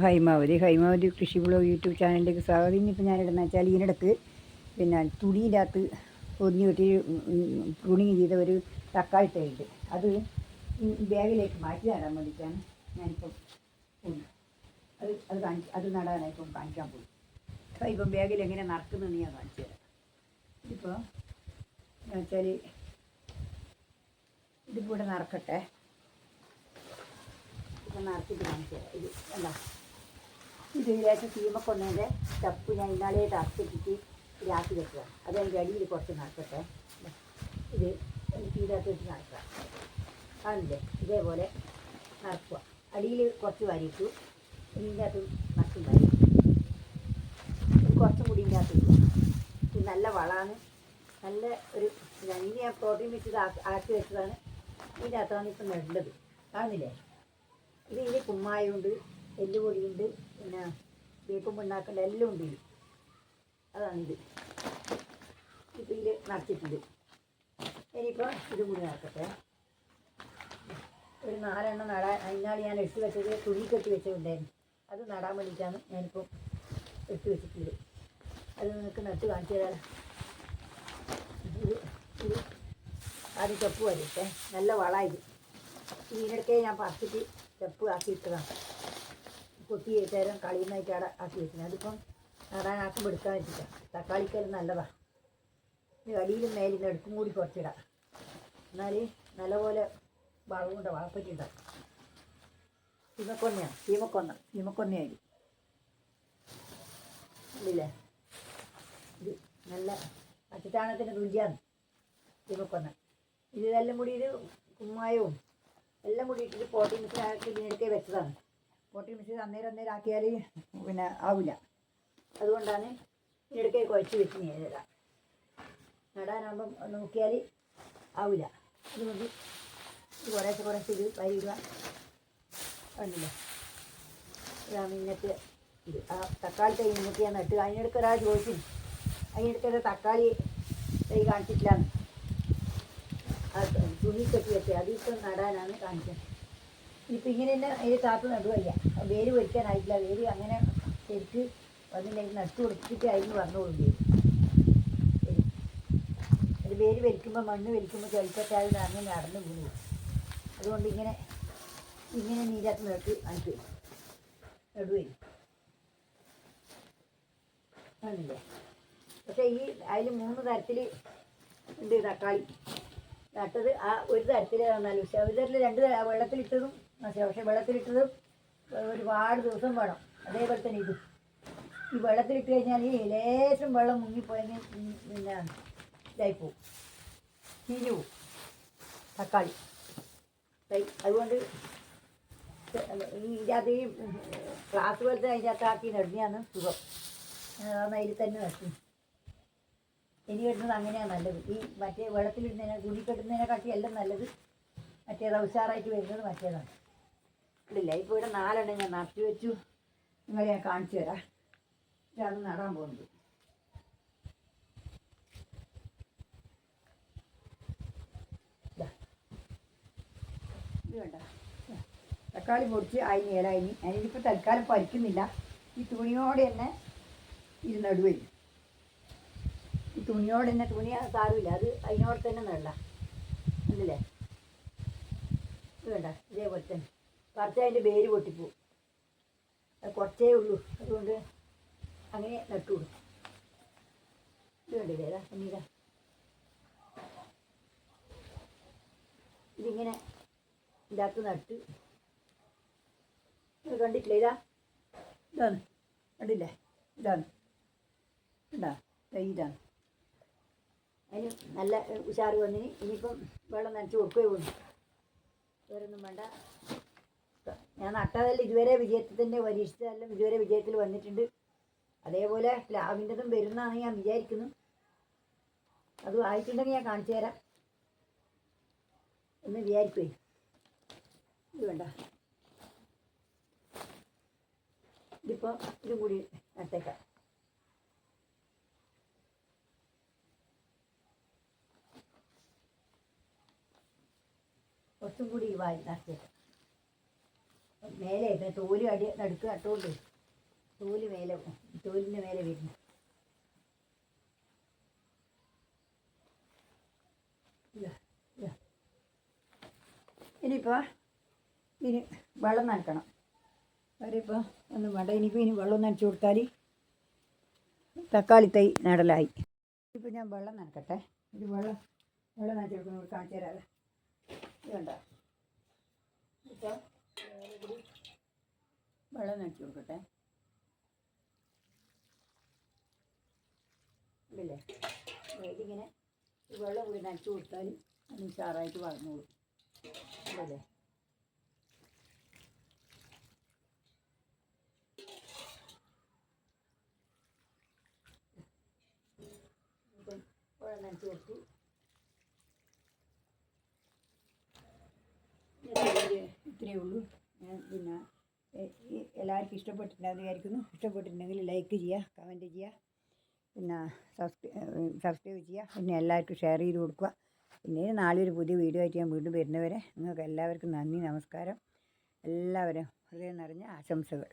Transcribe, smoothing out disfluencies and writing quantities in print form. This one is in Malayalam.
ഹൈമാവതി കൃഷി ബ്ലോഗ് യൂട്യൂബ് ചാനലിലേക്ക് സ്വാഗതം. ഇന്നിപ്പോൾ ഞാനിടുന്ന വെച്ചാൽ ഇതിനിടക്ക് പിന്നെ തുണിയുടെ അകത്ത് പൊതിഞ്ഞ് കെട്ടി പ്രൂണിങ് ചെയ്ത ഒരു തക്കാളി തൈയുണ്ട്. അത് ബാഗിലേക്ക് മാറ്റി നടാൻ വേണ്ടിയിട്ടാണ് ഞാനിപ്പം അത് നടാനായിപ്പം കാണിക്കാൻ പോയി. ഇപ്പം ബാഗിൽ എങ്ങനെ നടക്കുന്നതെന്ന് ഞാൻ കാണിച്ചു തരാം. ഇതിപ്പോൾ വെച്ചാൽ ഇതിപ്പോൾ ഇവിടെ നടക്കട്ടെ. ഇപ്പം നടത്തിയിട്ട് കാണിച്ചു തരാം. ഇത് എന്താ ഇത് ലേശം ചീമക്കൊന്നേൻ്റെ ചപ്പ് ഞാൻ ഇന്നാളായിട്ട് അരച്ചിട്ടിട്ട് ഇതാക്കി വെക്കുക. അത് അതിൻ്റെ അടിയിൽ കുറച്ച് നടക്കട്ടെ. ഇത് ഇതിനകത്ത് വെച്ച് നടക്കുക. കാണില്ലേ? ഇതേപോലെ നടക്കുക. അടിയിൽ കുറച്ച് വരിയിട്ടു, ഇതിൻ്റെ അകത്ത് നട്ടും വരി കുറച്ചും കൂടി ഇതിൻ്റെ അകത്ത് ഇടുക. ഇത് നല്ല വളമാണ്. നല്ല ഒരു ഇനി ഞാൻ പ്രോട്ടീൻ മിക്സ് ആക്കി വെച്ചതാണ്. ഇതിൻ്റെ അകത്താണ് ഇപ്പം നടുന്നത്. കാണുന്നില്ലേ? ഇത് ഇതിൽ കുമ്മായമുണ്ട്, എല്ലുപൊടിയുണ്ട്, പിന്നെ വേപ്പും ഉണ്ടാക്കേണ്ട എല്ലാം ഉണ്ട് ഇത്. അതാണിത്. ഇപ്പം ഇതിൽ നിറച്ചിട്ടുണ്ട്. ഇനിയിപ്പോൾ ഇതും കൂടി നടക്കട്ടെ. ഒരു 4 എണ്ണം നടാൻ അതിനാൾ ഞാൻ എടുത്ത് വെച്ചത് തുണി കെട്ടി വെച്ചതുണ്ടായിരുന്നു. അത് നടാൻ വേണ്ടിയിട്ടാണ് ഞാനിപ്പോൾ എടുത്ത് വെച്ചിട്ടുള്ളത്. അത് നിങ്ങൾക്ക് നട്ട് കാണിച്ചു തരാം. ഇത് ആദ്യം ചപ്പ് വരട്ടെ. നല്ല വളമാണ് ഇത്. ഇതിനിടയ്ക്ക് ഞാൻ പറിച്ചിട്ട് ചപ്പ് ആക്കിയിട്ടതാണ്. കൊത്തി തരം കളിയുന്നതായിട്ട് അവിടെ ആക്കി വെക്കുന്നത്. അതിപ്പം നടാനാക്കുമ്പോൾ എടുക്കാൻ വെച്ചിട്ടാണ്. തക്കാളിക്കെല്ലാം നല്ലതാണ്. ഇത് അടിയിലും മേലും എടുക്കും കൂടി കുറച്ചിടാം. എന്നാൽ നല്ലപോലെ വളവുകൊണ്ട് വളപ്പറ്റിണ്ടാകും. ചീമക്കൊന്നയായി ഇല്ലേ? ഇത് നല്ല പച്ചച്ചാണകത്തിൻ്റെ രുചിയാണ് ചീമക്കൊന്ന. ഇതെല്ലാം കൂടി ഇത് കുമ്മായവും എല്ലാം കൂടി ഇട്ടിട്ട് പോട്ടി മിക്സിനാക്കി ഇതിനിടയ്ക്ക് വെച്ചതാണ്. പോട്ടി മിക്സ് അന്നേരം ആക്കിയാൽ പിന്നെ ആവില്ല. അതുകൊണ്ടാണ് ഇതിനിടയ്ക്ക് കുഴച്ച് വെച്ച് നേരിടാം. നടാനാകുമ്പം നോക്കിയാൽ ആവില്ല. അതുകൊണ്ട് ഇത് കുറേശ്ശെ ഇത് വരിടുക. കണ്ടില്ലേ? ഇതാണ് ഇന്നത്തെ ഇത്. ആ തക്കാളി തൈ ഇന്നത്തെ ഞാൻ നട്ട്. അതിനിടയ്ക്ക് ഒരാൾ ചോദിച്ചു, അതിനിടയ്ക്ക് തക്കാളി തൈ കാണിച്ചിട്ടില്ലാന്ന്. ആ തുണി കെട്ടി വെച്ചത് അതിപ്പം നടാനാണ് കാണിച്ചത്. ഇപ്പം ഇങ്ങനെ തന്നെ അതിൽ കാത്തു നടുവല്ല. വേര് വയ്ക്കാനായിട്ടില്ല. വേര് അങ്ങനെ ശരിക്ക് വന്നില്ലെങ്കിൽ നട്ടു കൊടുത്തിട്ട് അതിന് പറഞ്ഞോളും. അത് വേര് വലിക്കുമ്പോൾ മണ്ണ് വലിക്കുമ്പോൾ ചിലപ്പോൾ അത് അങ്ങനെ നടന്ന് വീണു. അതുകൊണ്ട് ഇങ്ങനെ നീരാത്ത് നട്ട് കാണിച്ചു നടുവേ. ആണില്ലേ? പക്ഷേ ഈ അതിൽ 3 തരത്തിൽ ഉണ്ട് തക്കാളി നട്ടത്. ആ ഒരു തരത്തിൽ തന്നാലും പക്ഷേ ഒരു തരത്തിൽ 2 വെള്ളത്തിലിട്ടതും പക്ഷേ വെള്ളത്തിലിട്ടതും ഒരുപാട് ദിവസം വേണം. അതേപോലെ തന്നെ ഇത് ഈ വെള്ളത്തിലിട്ട് കഴിഞ്ഞാൽ ഈ ലേശം വെള്ളം മുങ്ങിപ്പോയെങ്കിൽ പിന്നെ ഇതായിപ്പോവും, ചീഞ്ഞു പോവും തക്കാളി തൈ. അതുകൊണ്ട് ഇതിനകത്ത് ഈ ക്ലാസ് പോലത്തെ അതിൻ്റെ അകത്താക്കി നടുന്നതാണ് സുഖം. അതിൽ തന്നെ നട്ടു. ഇനി ഇടുന്നത് അങ്ങനെയാണ് നല്ലത്. ഈ മറ്റേ വെള്ളത്തിലിടുന്നതിനെ തുണി കെട്ടുന്നതിനെക്കാട്ടി എല്ലാം നല്ലത് മറ്റേത് ഉഷാറായിട്ട് വരുന്നത് മറ്റേതാണ്. ഇടില്ല. ഇപ്പോൾ ഇവിടെ 4 എണ്ണം ഞാൻ നട്ടു വെച്ചു. നിങ്ങളെ ഞാൻ കാണിച്ചു തരാം. ഇതാണ് നടാൻ പോകുന്നത്. ഇത് വേണ്ട തക്കാളി പൊടിച്ച് അതിന് അതിനിപ്പോൾ തൽക്കാലം പരിക്കുന്നില്ല. ഈ തുണിയോടെ തന്നെ ഇത് നടുവേ. ഈ തുണിയോടെ തന്നെ തുണി സാരമില്ല. അത് അതിനോട് തന്നെ നടല ഉണ്ടല്ലേ? ഇത് വേണ്ട ഇതേപോലെ തന്നെ പറിച്ച് അതിൻ്റെ വേര് പൊട്ടിപ്പോവും. അത് കുറച്ചേ ഉള്ളൂ. അതുകൊണ്ട് അങ്ങനെ നട്ടുകൊടുക്കും. ഇത് കണ്ടില്ലേ? ഏതാ പന്നീര ഇതിങ്ങനെ ഇതിനകത്ത് നട്ട് കണ്ടിട്ടില്ലേ? ഇതാണ് കണ്ടില്ലേ? ഇതാണ് ഇതാണ്. അതിന് നല്ല ഉഷാറ് വന്നിന്. ഇനിയിപ്പം വെള്ളം നനച്ച് കൊടുക്കുകയേ ഉള്ളൂ. വേറൊന്നും വേണ്ട. ഞാൻ നട്ടതെല്ലാം ഇതുവരെ വിജയത്തിൻ്റെ പരീക്ഷിച്ചതെല്ലാം ഇതുവരെ വിജയത്തിൽ വന്നിട്ടുണ്ട്. അതേപോലെ പ്ലാവിൻ്റെതും വരുന്നതാണ് ഞാൻ വിചാരിക്കുന്നു. അതും ആയിട്ടുണ്ടെങ്കിൽ ഞാൻ കാണിച്ചു തരാം എന്ന് വിചാരിക്കുവേ. ഇത് വേണ്ട. ഇതിപ്പോൾ ഇതും കൂടി നട്ടേക്കാം. കുറച്ചും കൂടി വാരി നട്ടേക്കാം. മേലെ തോല് അടി നടുക്ക് നട്ടുകൊണ്ട് തോല് മേലെ തോലിൻ്റെ മേലെ വരുന്നു. ഇനിയിപ്പോൾ ഇനി വെള്ളം നനക്കണം. അവരിപ്പോൾ ഒന്നും വേണ്ട. ഇനിയിപ്പോൾ ഇനി വെള്ളം നനച്ച് കൊടുത്താൽ തക്കാളി തൈ നടലായി. ഇപ്പോൾ ഞാൻ വെള്ളം നനക്കട്ടെ. ഇത് വെള്ളം നനച്ച് കൊടുക്കുന്ന കാണിച്ചു തരാതെ. ഇത് കണ്ടോ? ഇപ്പോൾ കൂടി വെള്ളം നനച്ച് കൊടുക്കട്ടെ. ഇല്ലേ, ഇതിങ്ങനെ വെള്ളം കൂടി നനച്ച് കൊടുത്താൽ അത് ഉഷാറായിട്ട് വളർന്നോളും. അല്ലേ, വെള്ളം നനച്ച് കൊടുത്തു. ഇത്രയേ ഉള്ളൂ. ഞാൻ പിന്നെ എല്ലാവർക്കും ഇഷ്ടപ്പെട്ടിട്ടുണ്ടെന്ന് വിചാരിക്കുന്നു. ഇഷ്ടപ്പെട്ടിട്ടുണ്ടെങ്കിൽ ലൈക്ക് ചെയ്യുക, കമൻറ്റ് ചെയ്യുക, പിന്നെ സബ്സ്ക്രൈബ് ചെയ്യുക, പിന്നെ എല്ലാവർക്കും ഷെയർ ചെയ്ത് കൊടുക്കുക. പിന്നെ നാളെ ഒരു പുതിയ വീഡിയോ ആയിട്ട് ഞാൻ വീണ്ടും വരുന്നവരെ നിങ്ങൾക്ക് എല്ലാവർക്കും നന്ദി, നമസ്കാരം. എല്ലാവരും ഹൃദയം നിറഞ്ഞ ആശംസകൾ.